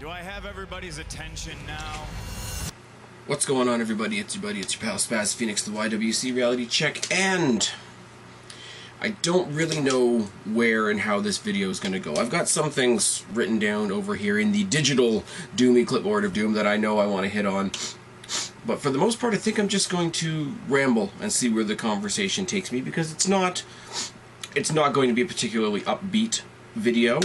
Do I have everybody's attention now? What's going on, everybody? It's your buddy, it's your pal Spaz Phoenix, the YWC reality check, and I don't really know where and how this video is going to go. I've got some things written down over here in the digital Doomy clipboard of doom that I know I want to hit on, but for the most part I think I'm just going to ramble and see where the conversation takes me, because it's not going to be a particularly upbeat video.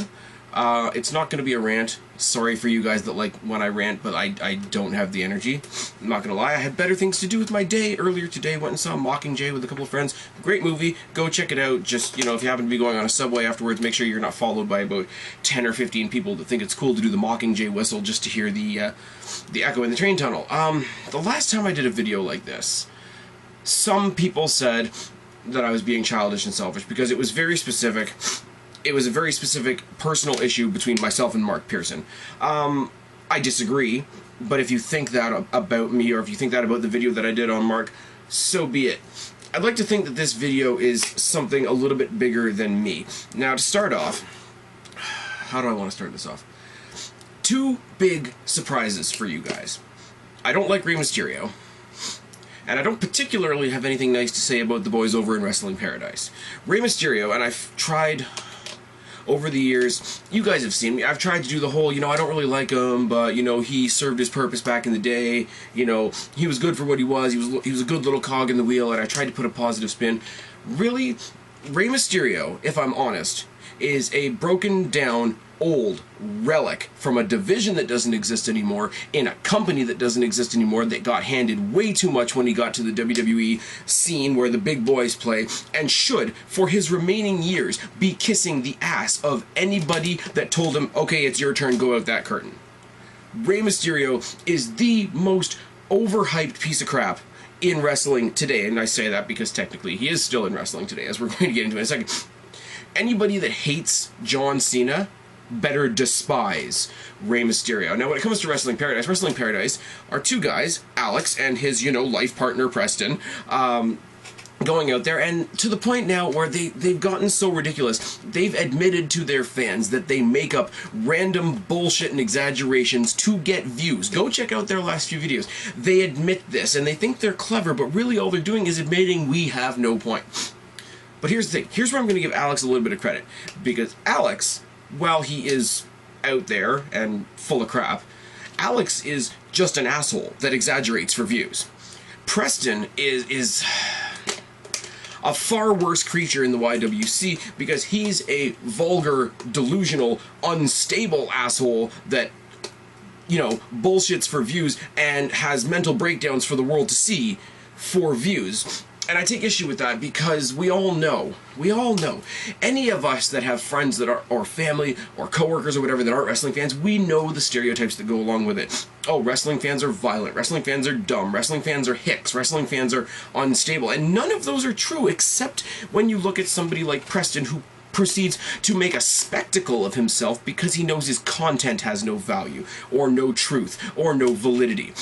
It's not going to be a rant. Sorry for you guys that like when I rant, but I don't have the energy. I'm not going to lie, I had better things to do with my day. Earlier today, went and saw Mockingjay with a couple of friends. Great movie. Go check it out. Just, you know, if you happen to be going on a subway afterwards, make sure you're not followed by about 10 or 15 people that think it's cool to do the Mockingjay whistle just to hear the echo in the train tunnel. The last time I did a video like this, some people said that I was being childish and selfish because it was very specific. It was a very specific personal issue between myself and Mark Pearson. I disagree, but if you think that about me, or if you think that about the video that I did on Mark, so be it. I'd like to think that this video is something a little bit bigger than me. Now, to start off, how do I want to start this off? Two big surprises for you guys. I don't like Rey Mysterio, and I don't particularly have anything nice to say about the boys over in Wrestling Paradise. Rey Mysterio, and I've tried over the years, you guys have seen me, I've tried to do the whole, you know, I don't really like him, but, you know, he served his purpose back in the day, you know, he was good for what he was a good little cog in the wheel, and I tried to put a positive spin. Really, Rey Mysterio, if I'm honest, is a broken down old relic from a division that doesn't exist anymore, in a company that doesn't exist anymore, that got handed way too much when he got to the WWE scene where the big boys play, and should, for his remaining years, be kissing the ass of anybody that told him, okay, it's your turn, go out that curtain. Rey Mysterio is the most overhyped piece of crap in wrestling today, and I say that because technically he is still in wrestling today, as we're going to get into in a second. Anybody that hates John Cena better despise Rey Mysterio. Now, when it comes to Wrestling Paradise are two guys, Alex and his, you know, life partner, Preston, going out there, and to the point now where they've gotten so ridiculous, they've admitted to their fans that they make up random bullshit and exaggerations to get views. Go check out their last few videos. They admit this, and they think they're clever, but really all they're doing is admitting we have no point. But here's the thing. Here's where I'm going to give Alex a little bit of credit, because Alex, while he is out there and full of crap, Alex is just an asshole that exaggerates for views. Preston is a far worse creature in the YWC, because he's a vulgar, delusional, unstable asshole that, you know, bullshits for views and has mental breakdowns for the world to see for views. And I take issue with that because we all know, any of us that have friends that are, or family, or coworkers or whatever that aren't wrestling fans, we know the stereotypes that go along with it. Oh, wrestling fans are violent, wrestling fans are dumb, wrestling fans are hicks, wrestling fans are unstable, and none of those are true, except when you look at somebody like Preston, who proceeds to make a spectacle of himself because he knows his content has no value, or no truth, or no validity.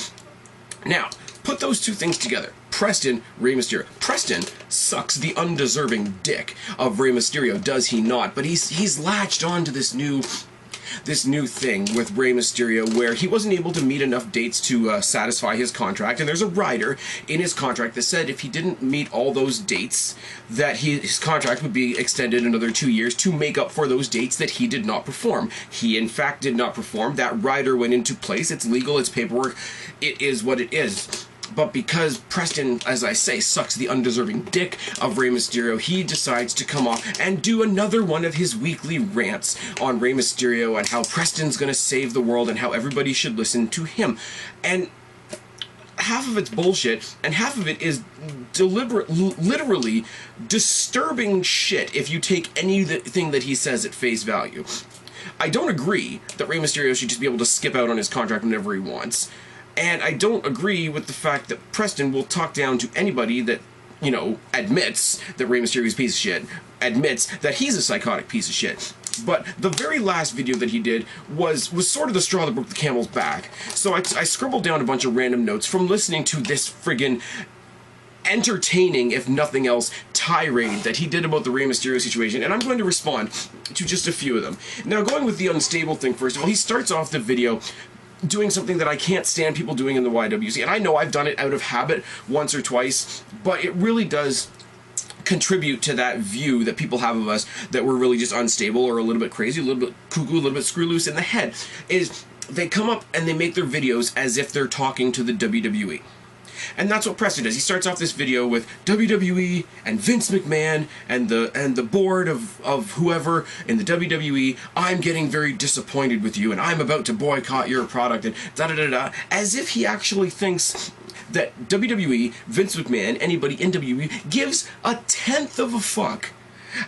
Now, put those two things together. Preston, Rey Mysterio. Preston sucks the undeserving dick of Rey Mysterio, does he not? But he's latched on to this new thing with Rey Mysterio where he wasn't able to meet enough dates to satisfy his contract, and there's a rider in his contract that said if he didn't meet all those dates, that his contract would be extended another 2 years to make up for those dates that he did not perform. He, in fact, did not perform. That rider went into place. It's legal. It's paperwork. It is what it is. But because Preston, as I say, sucks the undeserving dick of Rey Mysterio, he decides to come off and do another one of his weekly rants on Rey Mysterio and how Preston's going to save the world and how everybody should listen to him. And half of it's bullshit, and half of it is literally disturbing shit if you take anything that he says at face value. I don't agree that Rey Mysterio should just be able to skip out on his contract whenever he wants. And I don't agree with the fact that Preston will talk down to anybody that, you know, admits that Rey Mysterio is a piece of shit, admits that he's a psychotic piece of shit. But the very last video that he did was sort of the straw that broke the camel's back. So I scribbled down a bunch of random notes from listening to this friggin' entertaining, if nothing else, tirade that he did about the Rey Mysterio situation, and I'm going to respond to just a few of them. Now, going with the unstable thing, first of all, he starts off the video doing something that I can't stand people doing in the YWC, and I know I've done it out of habit once or twice, but it really does contribute to that view that people have of us, that we're really just unstable or a little bit crazy, a little bit cuckoo, a little bit screw loose in the head, is they come up and they make their videos as if they're talking to the WWE. And that's what Preston does. He starts off this video with WWE and Vince McMahon and the board of whoever in the WWE. I'm getting very disappointed with you, and I'm about to boycott your product, and da-da-da-da, as if he actually thinks that WWE, Vince McMahon, anybody in WWE, gives a tenth of a fuck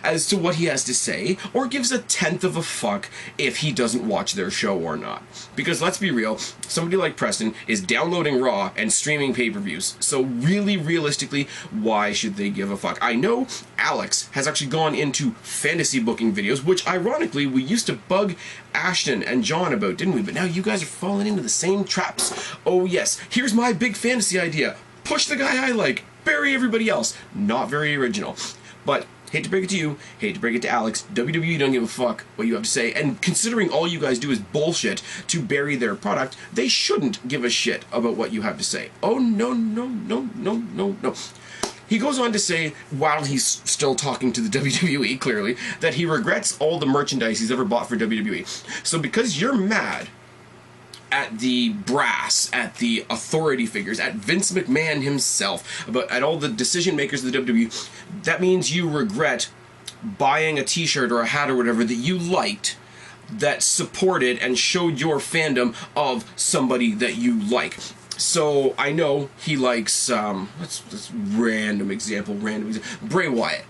as to what he has to say, or gives a tenth of a fuck if he doesn't watch their show or not. Because let's be real, somebody like Preston is downloading Raw and streaming pay-per-views, so really, realistically, why should they give a fuck? I know Alex has actually gone into fantasy booking videos, which ironically we used to bug Ashton and John about, didn't we? But now you guys are falling into the same traps. Oh yes, here's my big fantasy idea. Push the guy I like, bury everybody else. Not very original. But hate to break it to you, hate to break it to Alex, WWE don't give a fuck what you have to say, and considering all you guys do is bullshit to bury their product, they shouldn't give a shit about what you have to say. Oh, no, no, no, no, no, no. He goes on to say, while he's still talking to the WWE, clearly, that he regrets all the merchandise he's ever bought for WWE. So because you're mad at the brass, at the authority figures, at Vince McMahon himself, at all the decision makers of the WWE, that means you regret buying a t-shirt or a hat or whatever that you liked, that supported and showed your fandom of somebody that you like. So I know he likes, let's random example, Bray Wyatt.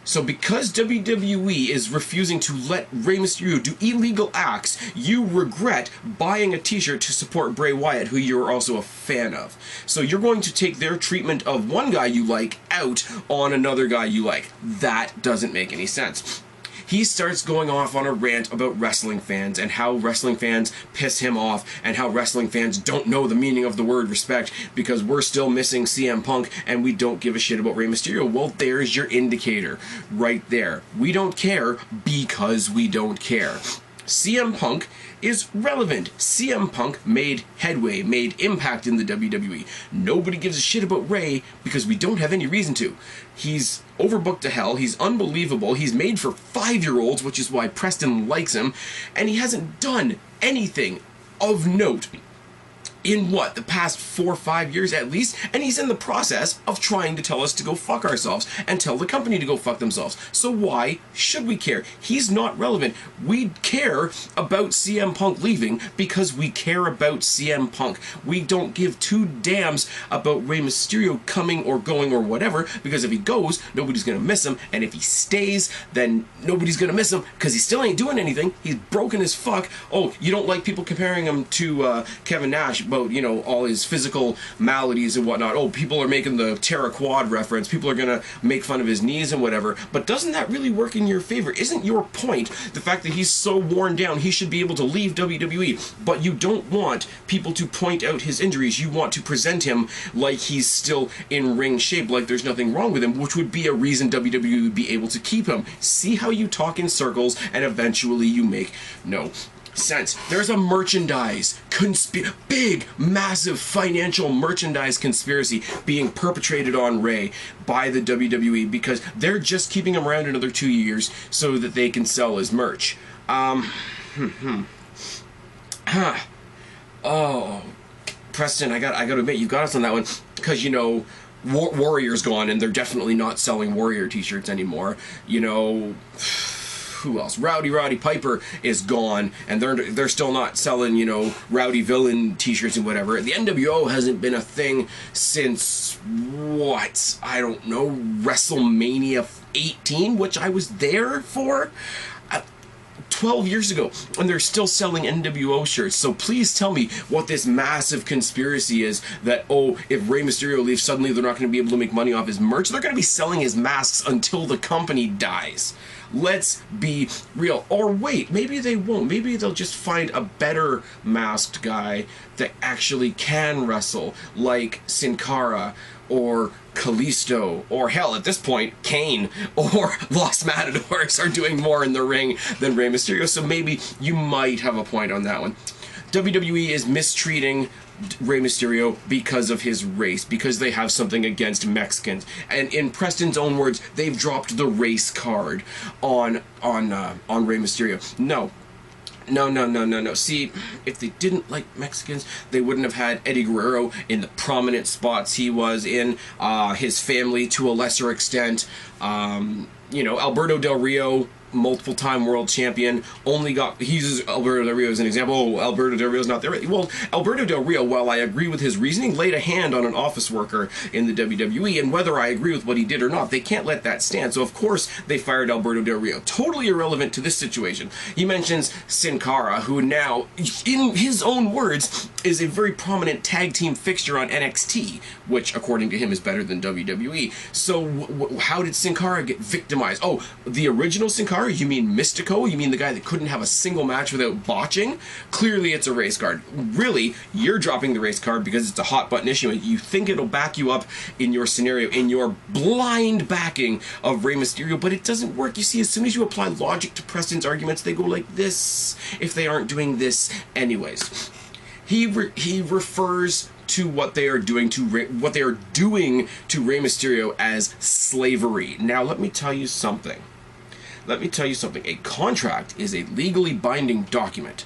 So because WWE is refusing to let Rey Mysterio do illegal acts, you regret buying a t-shirt to support Bray Wyatt, who you're also a fan of. So you're going to take their treatment of one guy you like out on another guy you like. That doesn't make any sense. He starts going off on a rant about wrestling fans and how wrestling fans piss him off and how wrestling fans don't know the meaning of the word respect because we're still missing CM Punk and we don't give a shit about Rey Mysterio. Well, there's your indicator right there. We don't care because we don't care. CM Punk is relevant. CM Punk made headway, made impact in the WWE. Nobody gives a shit about Rey because we don't have any reason to. He's overbooked to hell, he's unbelievable, he's made for 5-year-olds, which is why Preston likes him, and he hasn't done anything of note in what, the past 4 or 5 years at least, and he's in the process of trying to tell us to go fuck ourselves and tell the company to go fuck themselves. So why should we care? He's not relevant. We care about CM Punk leaving because we care about CM Punk. We don't give two damns about Rey Mysterio coming or going or whatever, because if he goes, nobody's gonna miss him, and if he stays, then nobody's gonna miss him because he still ain't doing anything. He's broken as fuck. Oh, you don't like people comparing him to Kevin Nash, but you know, all his physical maladies and whatnot. Oh, people are making the Terra Quad reference. People are gonna make fun of his knees and whatever. But doesn't that really work in your favor? Isn't your point the fact that he's so worn down, he should be able to leave WWE? But you don't want people to point out his injuries. You want to present him like he's still in ring shape, like there's nothing wrong with him, which would be a reason WWE would be able to keep him. See how you talk in circles, and eventually you make no sense. There's a merchandise big, massive financial merchandise conspiracy being perpetrated on Rey by the WWE because they're just keeping him around another 2 years so that they can sell his merch. Oh, Preston, I gotta admit, you got us on that one because, you know, Warrior's gone and they're definitely not selling Warrior t-shirts anymore. You know, who else? Roddy Piper is gone, and they're still not selling, you know, Rowdy Villain t-shirts and whatever. The NWO hasn't been a thing since, what? I don't know, WrestleMania 18, which I was there for 12 years ago, and they're still selling NWO shirts. So please tell me what this massive conspiracy is that, oh, if Rey Mysterio leaves, suddenly they're not going to be able to make money off his merch. They're going to be selling his masks until the company dies. Let's be real. Or wait, maybe they won't. Maybe they'll just find a better masked guy that actually can wrestle, like Sin Cara or Kalisto, or hell, at this point, Kane or Los Matadors are doing more in the ring than Rey Mysterio, so maybe you might have a point on that one. WWE is mistreating Rey Mysterio because of his race, because they have something against Mexicans. And in Preston's own words, they've dropped the race card on Rey Mysterio. No. No. See, if they didn't like Mexicans, they wouldn't have had Eddie Guerrero in the prominent spots he was in, his family to a lesser extent, you know, Alberto Del Rio, multiple-time world champion, he's Alberto Del Rio as an example. Oh, Alberto Del Rio's not there. Well, Alberto Del Rio, while I agree with his reasoning, laid a hand on an office worker in the WWE, and whether I agree with what he did or not, they can't let that stand. So, of course, they fired Alberto Del Rio. Totally irrelevant to this situation. He mentions Sin Cara, who now, in his own words, is a very prominent tag team fixture on NXT, which, according to him, is better than WWE. So, how did Sin Cara get victimized? Oh, the original Sin Cara? You mean Mystico? You mean the guy that couldn't have a single match without botching? Clearly it's a race card. Really, you're dropping the race card because it's a hot button issue and you think it'll back you up in your scenario, in your blind backing of Rey Mysterio, but it doesn't work. You see, as soon as you apply logic to Preston's arguments, they go like this if they aren't doing this anyways. He refers to what they are doing to Rey Mysterio as slavery. Now, let me tell you something. A contract is a legally binding document.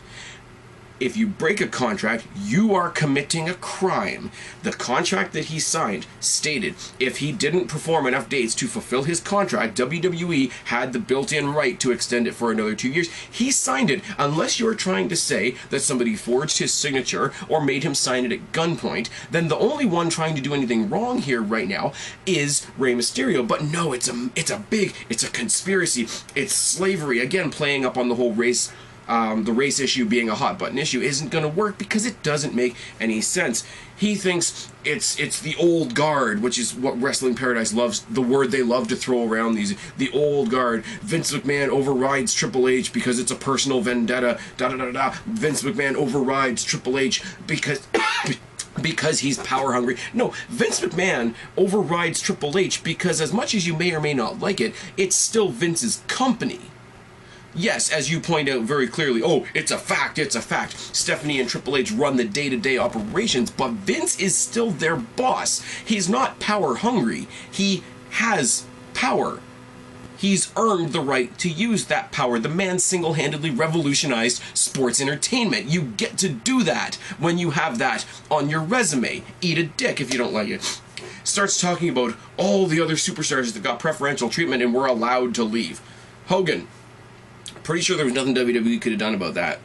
If you break a contract, you are committing a crime. The contract that he signed stated if he didn't perform enough dates to fulfill his contract, WWE had the built-in right to extend it for another 2 years. He signed it, unless you're trying to say that somebody forged his signature or made him sign it at gunpoint, then the only one trying to do anything wrong here right now is Rey Mysterio. But no, it's a conspiracy. It's slavery. Again, playing up on the whole race. The race issue being a hot button issue isn't going to work because it doesn't make any sense. He thinks it's the old guard, which is what Wrestling Paradise loves, the word they love to throw around the old guard. Vince McMahon overrides Triple H because it's a personal vendetta, Vince McMahon overrides Triple H because he's power hungry. No, Vince McMahon overrides Triple H because as much as you may or may not like it, it's still Vince's company. Yes, as you point out very clearly, oh, it's a fact. Stephanie and Triple H run the day-to-day operations, but Vince is still their boss. He's not power hungry. He has power. He's earned the right to use that power. The man single-handedly revolutionized sports entertainment. You get to do that when you have that on your resume. Eat a dick if you don't like it. Starts talking about all the other superstars that got preferential treatment and were allowed to leave. Hogan. Pretty sure there was nothing WWE could have done about that.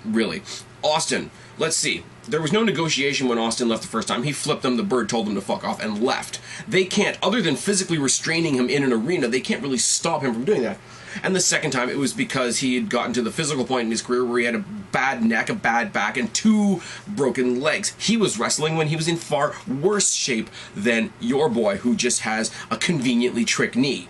Really. Austin. Let's see. There was no negotiation when Austin left the first time. He flipped them the bird, told them to fuck off, and left. They can't, other than physically restraining him in an arena, they can't really stop him from doing that. And the second time, it was because he had gotten to the physical point in his career where he had a bad neck, a bad back, and 2 broken legs. He was wrestling when he was in far worse shape than your boy, who just has a conveniently trick knee.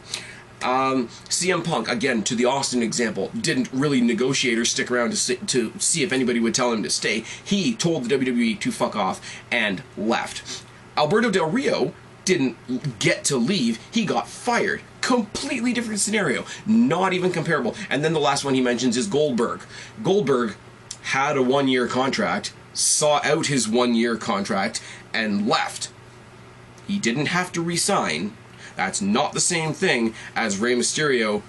CM Punk, again, to the Austin example, didn't really negotiate or stick around to see if anybody would tell him to stay. He told the WWE to fuck off and left. Alberto Del Rio didn't get to leave. He got fired. Completely different scenario. Not even comparable. And then the last one he mentions is Goldberg. Goldberg had a 1-year contract, saw out his 1-year contract, and left. He didn't have to resign. That's not the same thing as Rey Mysterio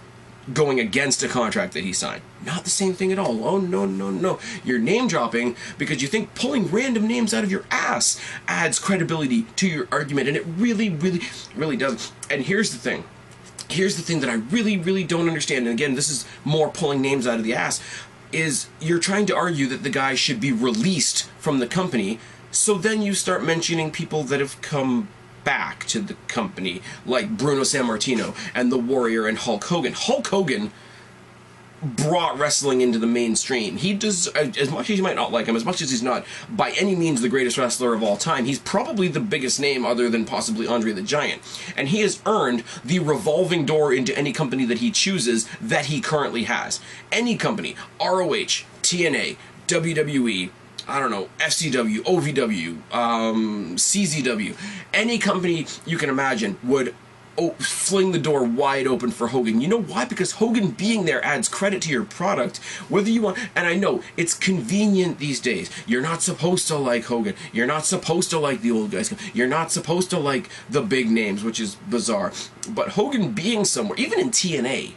going against a contract that he signed. Not the same thing at all. Oh, no. You're name-dropping because you think pulling random names out of your ass adds credibility to your argument, and it really, really, really doesn't. And here's the thing. Here's the thing that I really, really don't understand, and again, this is more pulling names out of the ass, is you're trying to argue that the guy should be released from the company, so then you start mentioning people that have come back to the company, like Bruno Sammartino and The Warrior and Hulk Hogan. Hulk Hogan brought wrestling into the mainstream. He does, as much as you might not like him, as much as he's not by any means the greatest wrestler of all time, he's probably the biggest name other than possibly Andre the Giant. And he has earned the revolving door into any company that he chooses that he currently has. Any company, ROH, TNA, WWE, I don't know, FCW, OVW, CZW, any company you can imagine would fling the door wide open for Hogan. You know why? Because Hogan being there adds credit to your product, whether you want, and I know it's convenient these days. You're not supposed to like Hogan. You're not supposed to like the old guys. You're not supposed to like the big names, which is bizarre. But Hogan being somewhere, even in TNA,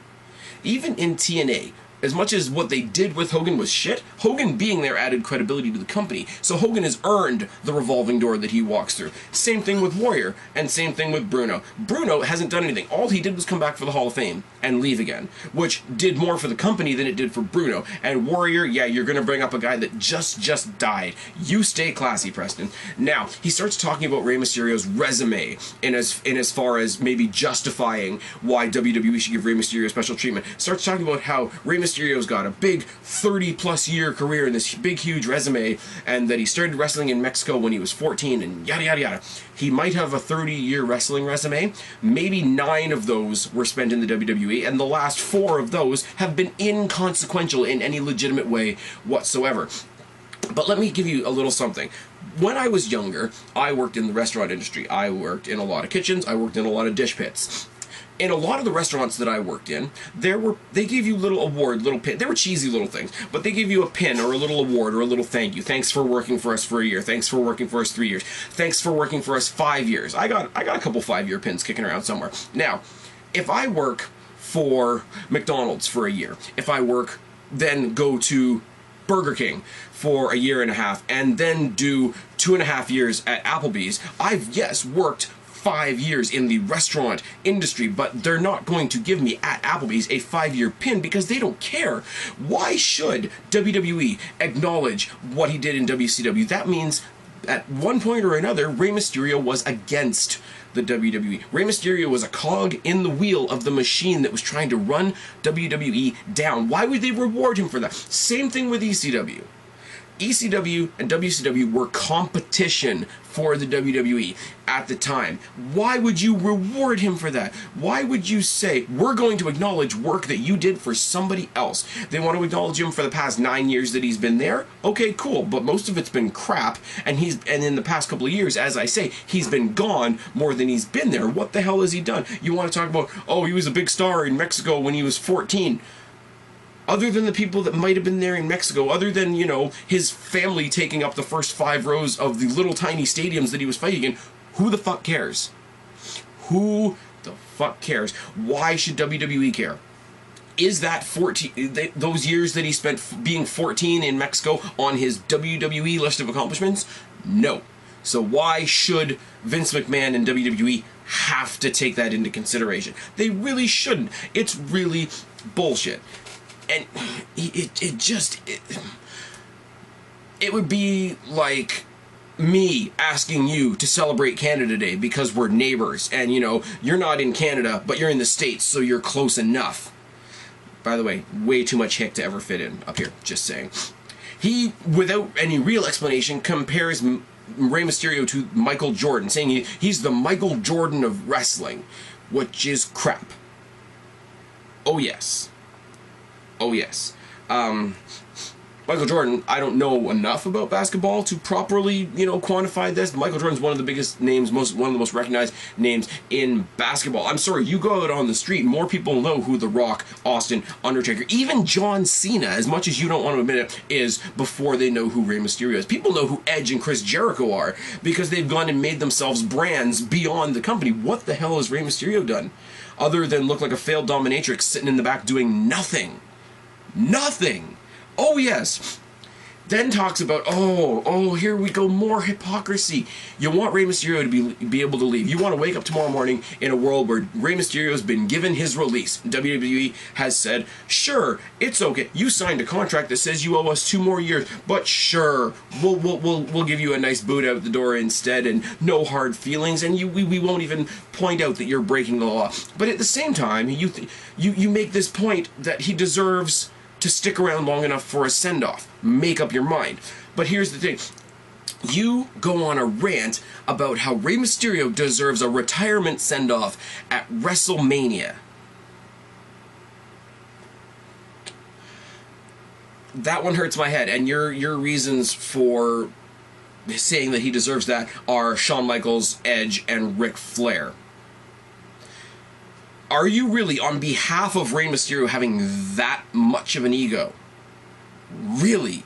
as much as what they did with Hogan was shit, Hogan being there added credibility to the company. So Hogan has earned the revolving door that he walks through. Same thing with Warrior, and same thing with Bruno. Bruno hasn't done anything. All he did was come back for the Hall of Fame and leave again, which did more for the company than it did for Bruno. And Warrior, yeah, you're going to bring up a guy that just died. You stay classy, Preston. Now, he starts talking about Rey Mysterio's resume in as far as maybe justifying why WWE should give Rey Mysterio special treatment. Starts talking about how Rey Mysterio's got a big 30-plus year career and this big, huge resume, and that he started wrestling in Mexico when he was 14, and yada, yada, yada. He might have a 30-year wrestling resume. Maybe 9 of those were spent in the WWE, and the last 4 of those have been inconsequential in any legitimate way whatsoever. But let me give you a little something. When I was younger, I worked in the restaurant industry. I worked in a lot of kitchens. I worked in a lot of dish pits. In a lot of the restaurants that I worked in, they gave you little pin. They were cheesy little things, but they gave you a pin or a little award or a little thank you. Thanks for working for us for a year. Thanks for working for us 3 years. Thanks for working for us 5 years. I got a couple 5-year pins kicking around somewhere. Now, if I work for McDonald's for a year, if I work, then go to Burger King for a year and a half, and then do 2.5 years at Applebee's, I've, yes, worked 5 years in the restaurant industry, but they're not going to give me at Applebee's a 5-year pin because they don't care. Why should WWE acknowledge what he did in WCW? That means at one point or another, Rey Mysterio was against the WWE. Rey Mysterio was a cog in the wheel of the machine that was trying to run WWE down. Why would they reward him for that? Same thing with ECW. ECW and WCW were competition for the WWE at the time. Why would you reward him for that? Why would you say, we're going to acknowledge work that you did for somebody else? They want to acknowledge him for the past 9 years that he's been there? Okay, cool, but most of it's been crap, and in the past couple of years, as I say, he's been gone more than he's been there. What the hell has he done? You want to talk about, oh, he was a big star in Mexico when he was 14. Other than the people that might have been there in Mexico, other than, you know, his family taking up the first 5 rows of the little tiny stadiums that he was fighting in, who the fuck cares? Who the fuck cares? Why should WWE care? Is that 14, those years that he spent being 14 in Mexico on his WWE list of accomplishments? No. So why should Vince McMahon and WWE have to take that into consideration? They really shouldn't. It's really bullshit. And it would be like me asking you to celebrate Canada Day because we're neighbors, and, you know, you're not in Canada, but you're in the States, so you're close enough. By the way, way too much hick to ever fit in up here, just saying. He, without any real explanation, compares Rey Mysterio to Michael Jordan, saying he's the Michael Jordan of wrestling, which is crap. Oh yes. Oh yes. Michael Jordan, I don't know enough about basketball to properly, you know, quantify this. Michael Jordan's one of the biggest names, one of the most recognized names in basketball. I'm sorry, you go out on the street, more people know who The Rock, Austin, Undertaker, even John Cena, as much as you don't want to admit it, is before they know who Rey Mysterio is. People know who Edge and Chris Jericho are because they've gone and made themselves brands beyond the company. What the hell has Rey Mysterio done? Other than look like a failed dominatrix sitting in the back doing nothing. Nothing! Oh yes. Then talks about, oh, here we go, more hypocrisy. You want Rey Mysterio to be able to leave. You want to wake up tomorrow morning in a world where Rey Mysterio has been given his release. WWE has said, sure, it's okay. You signed a contract that says you owe us 2 more years, but sure, we'll give you a nice boot out the door instead, and no hard feelings, and we won't even point out that you're breaking the law. But at the same time, you make this point that he deserves to stick around long enough for a send-off. Make up your mind. But here's the thing. You go on a rant about how Rey Mysterio deserves a retirement send-off at WrestleMania. that one hurts my head. And your reasons for saying that he deserves that are Shawn Michaels, Edge, and Ric Flair. Are you really, on behalf of Rey Mysterio, having that much of an ego? Really?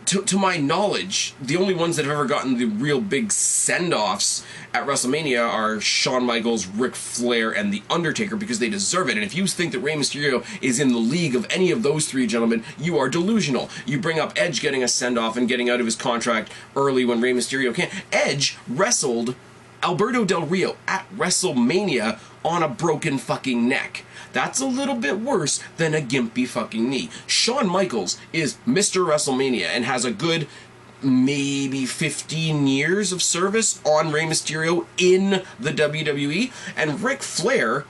To my knowledge, the only ones that have ever gotten the real big send-offs at WrestleMania are Shawn Michaels, Ric Flair, and The Undertaker, because they deserve it. And if you think that Rey Mysterio is in the league of any of those three gentlemen, you are delusional. You bring up Edge getting a send-off and getting out of his contract early when Rey Mysterio can't. Edge wrestled Alberto Del Rio at WrestleMania on a broken fucking neck. That's a little bit worse than a gimpy fucking knee. Shawn Michaels is Mr. WrestleMania and has a good maybe 15 years of service on Rey Mysterio in the WWE. And Ric Flair,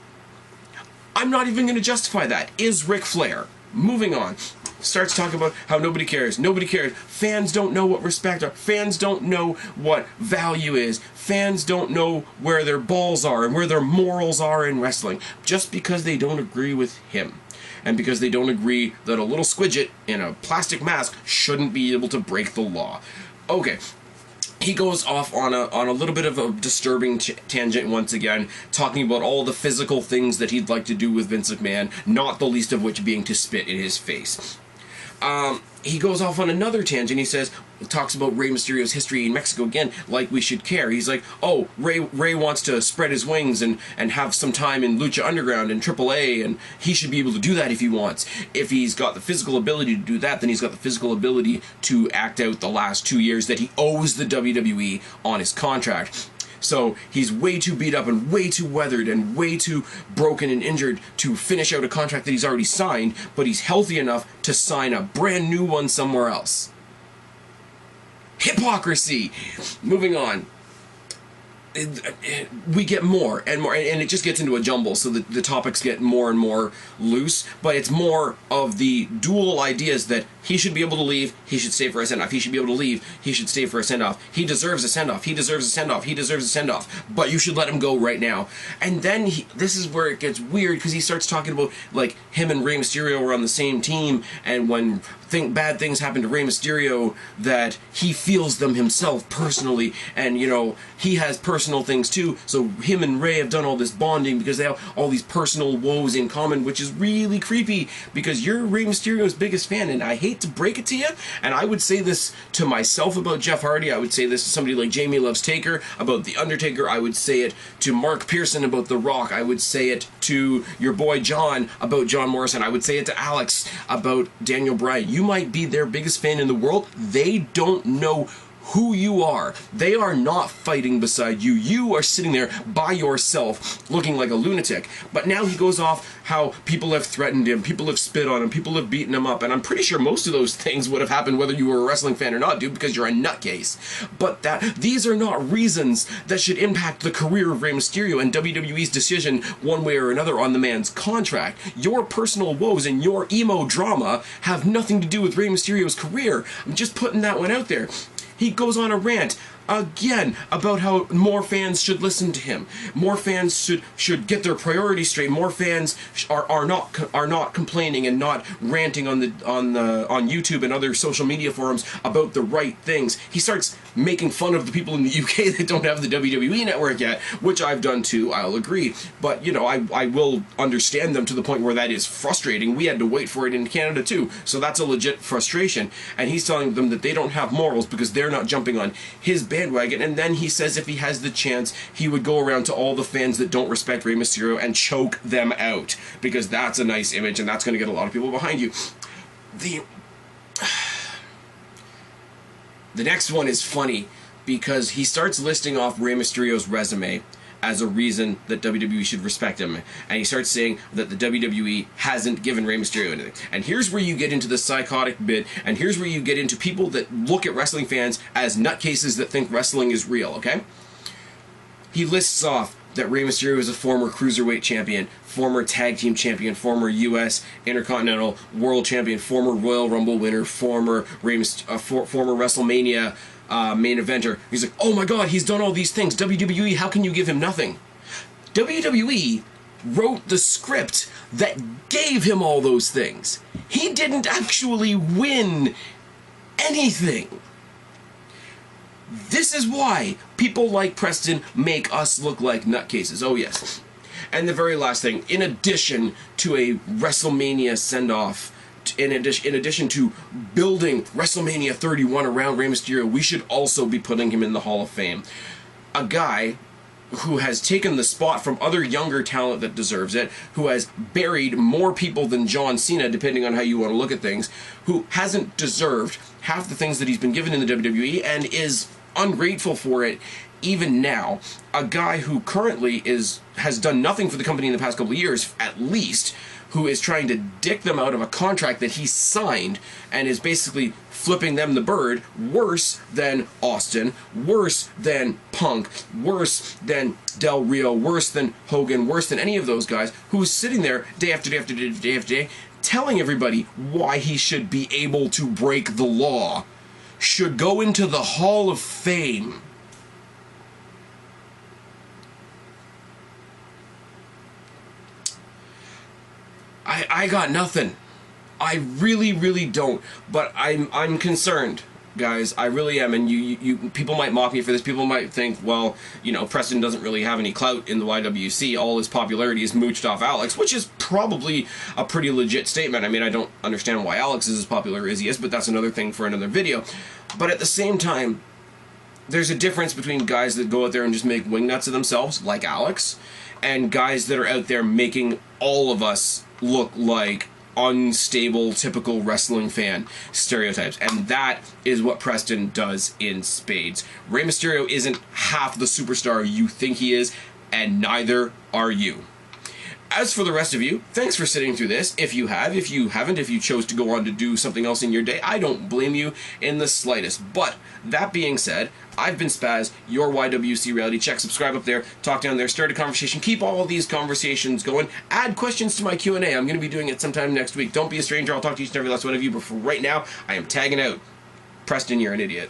I'm not even going to justify that, is Ric Flair. Moving on. Starts talking about how nobody cares. Nobody cares. Fans don't know what respect are. Fans don't know what value is. Fans don't know where their balls are and where their morals are in wrestling. Just because they don't agree with him. And because they don't agree that a little squidget in a plastic mask shouldn't be able to break the law. Okay. He goes off on a little bit of a disturbing tangent once again, talking about all the physical things that he'd like to do with Vince McMahon, not the least of which being to spit in his face. He goes off on another tangent. He talks about Rey Mysterio's history in Mexico again, like we should care. He's like, oh, Rey wants to spread his wings and have some time in Lucha Underground and AAA, and he should be able to do that if he wants. If he's got the physical ability to do that, then he's got the physical ability to act out the last 2 years that he owes the WWE on his contract. So he's way too beat up and way too weathered and way too broken and injured to finish out a contract that he's already signed, but he's healthy enough to sign a brand new one somewhere else. Hypocrisy! Moving on. We get more and more, and it just gets into a jumble, so the topics get more and more loose, but it's more of the dual ideas that he should be able to leave, he should stay for a send-off, he should be able to leave, he should stay for a send-off, he deserves a send-off, he deserves a send-off, he deserves a send-off, but you should let him go right now. And then this is where it gets weird, because he starts talking about, like, him and Rey Mysterio were on the same team, and when bad things happen to Rey Mysterio, that he feels them himself personally, and, you know, he has personal things too, so him and Rey have done all this bonding because they have all these personal woes in common, which is really creepy, because you're Rey Mysterio's biggest fan, and I hate to break it to you, and I would say this to myself about Jeff Hardy, I would say this to somebody like Jamie Loves Taker about The Undertaker, I would say it to Mark Pearson about The Rock, I would say it to your boy John about John Morrison, I would say it to Alex about Daniel Bryan. You might be their biggest fan in the world, they don't know who you are. They are not fighting beside you. You are sitting there by yourself looking like a lunatic. But now he goes off how people have threatened him, people have spit on him, people have beaten him up, and I'm pretty sure most of those things would have happened whether you were a wrestling fan or not, dude, because you're a nutcase. But these are not reasons that should impact the career of Rey Mysterio and WWE's decision one way or another on the man's contract. Your personal woes and your emo drama have nothing to do with Rey Mysterio's career. I'm just putting that one out there. He goes on a rant again about how more fans should listen to him. More fans should get their priorities straight. More fans are not complaining and not ranting on YouTube and other social media forums about the right things. He starts making fun of the people in the UK that don't have the WWE network yet, which I've done too, I'll agree. But, you know, I will understand them to the point where that is frustrating. We had to wait for it in Canada too, so that's a legit frustration. And he's telling them that they don't have morals because they're not jumping on his bandwagon, and then he says if he has the chance, he would go around to all the fans that don't respect Rey Mysterio and choke them out, because that's a nice image, and that's going to get a lot of people behind you. The next one is funny, because he starts listing off Rey Mysterio's resume as a reason that WWE should respect him, and he starts saying that the WWE hasn't given Rey Mysterio anything. And here's where you get into the psychotic bit, and here's where you get into people that look at wrestling fans as nutcases that think wrestling is real, okay? He lists off that Rey Mysterio is a former Cruiserweight champion, former Tag Team champion, former U.S. Intercontinental World champion, former Royal Rumble winner, former WrestleMania main eventer. He's like, oh my god, he's done all these things. WWE, how can you give him nothing? WWE wrote the script that gave him all those things. He didn't actually win anything. This is why people like Preston make us look like nutcases. Oh, yes. And the very last thing, in addition to a WrestleMania send-off, in addition to building WrestleMania 31 around Rey Mysterio, we should also be putting him in the Hall of Fame. A guy who has taken the spot from other younger talent that deserves it, who has buried more people than John Cena, depending on how you want to look at things, who hasn't deserved half the things that he's been given in the WWE and is ungrateful for it even now. A guy who currently has done nothing for the company in the past couple of years, at least, who is trying to dick them out of a contract that he signed and is basically flipping them the bird, worse than Austin, worse than Punk, worse than Del Rio, worse than Hogan, worse than any of those guys, who's sitting there day after day after day after day after day, telling everybody why he should be able to break the law, should go into the Hall of Fame. I got nothing. I really, really don't. But I'm concerned, guys. I really am. And you people might mock me for this. People might think, well, you know, Preston doesn't really have any clout in the YWC. All his popularity is mooched off Alex, which is probably a pretty legit statement. I mean, I don't understand why Alex is as popular as he is, but that's another thing for another video. But at the same time, there's a difference between guys that go out there and just make wingnuts of themselves, like Alex, and guys that are out there making all of us look like unstable, typical wrestling fan stereotypes. And that is what Preston does in spades. Rey Mysterio isn't half the superstar you think he is, and neither are you. As for the rest of you, thanks for sitting through this. If you have, if you haven't, if you chose to go on to do something else in your day, I don't blame you in the slightest. But, that being said, I've been Spaz, your YWC Reality Check. Subscribe up there, talk down there, start a conversation, keep all of these conversations going, add questions to my Q&A. I'm going to be doing it sometime next week. Don't be a stranger, I'll talk to each and every last one of you, but for right now, I am tagging out. Preston, you're an idiot.